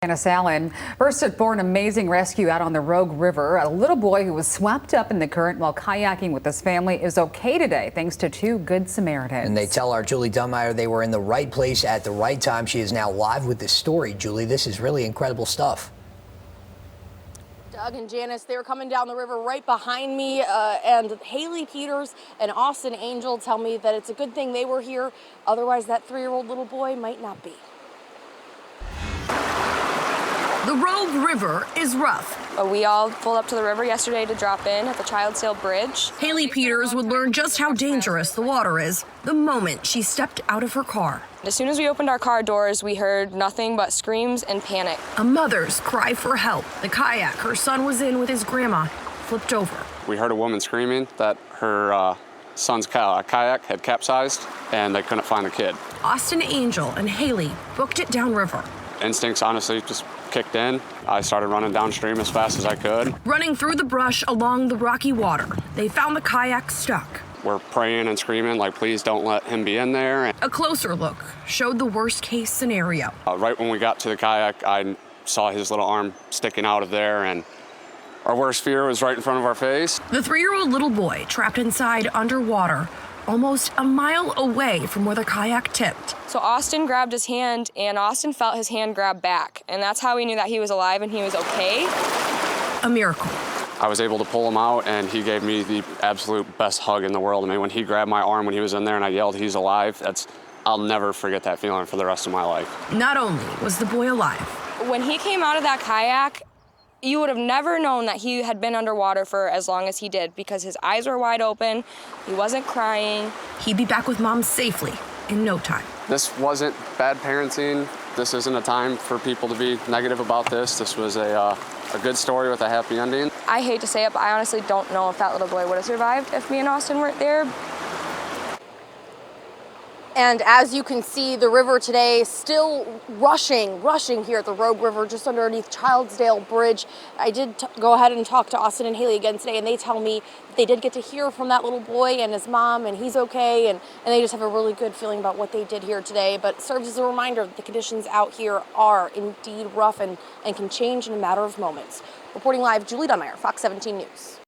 Janice Allen. First for an amazing rescue out on the Rogue River. A little boy who was swept up in the current while kayaking with his family is okay today thanks to two good Samaritans. And they tell our Julie Dunmeyer they were in the right place at the right time. She is now live with this story. Julie, this is really incredible stuff. Doug and Janice, they're coming down the river right behind me, and Haley Peters and Austin Angel tell me that it's a good thing they were here. Otherwise, that 3-year-old little boy might not be. The Rogue River is rough. We all pulled up to the river yesterday to drop in at the Childsdale Bridge. Haley Peters would learn just how dangerous the water is the moment she stepped out of her car. As soon as we opened our car doors, we heard nothing but screams and panic. A mother's cry for help. The kayak her son was in with his grandma flipped over. We heard a woman screaming that her son's kayak had capsized and they couldn't find the kid. Austin Angel and Haley booked it downriver. Instincts honestly just kicked in. I started running downstream as fast as I could. Running through the brush along the rocky water, they found the kayak stuck. We're praying and screaming like, please don't let him be in there. A closer look showed the worst case scenario. Right when we got to the kayak, I saw his little arm sticking out of there, and our worst fear was right in front of our face. The 3-year-old little boy trapped inside underwater, almost a mile away from where the kayak tipped. So Austin grabbed his hand, and Austin felt his hand grab back. And that's how we knew that he was alive and he was okay. A miracle. I was able to pull him out, and he gave me the absolute best hug in the world. I mean, when he grabbed my arm when he was in there and I yelled, he's alive, I'll never forget that feeling for the rest of my life. Not only was the boy alive. When he came out of that kayak, you would have never known that he had been underwater for as long as he did because his eyes were wide open, he wasn't crying. He'd be back with mom safely in no time. This wasn't bad parenting. This isn't a time for people to be negative about this. This was a good story with a happy ending. I hate to say it, but I honestly don't know if that little boy would have survived if me and Austin weren't there. And as you can see, the river today still rushing here at the Rogue River, just underneath Childsdale Bridge. I did go ahead and talk to Austin and Haley again today, and they tell me they did get to hear from that little boy and his mom, and he's okay, and they just have a really good feeling about what they did here today. But it serves as a reminder that the conditions out here are indeed rough and can change in a matter of moments. Reporting live, Julie Dunmeyer, Fox 17 News.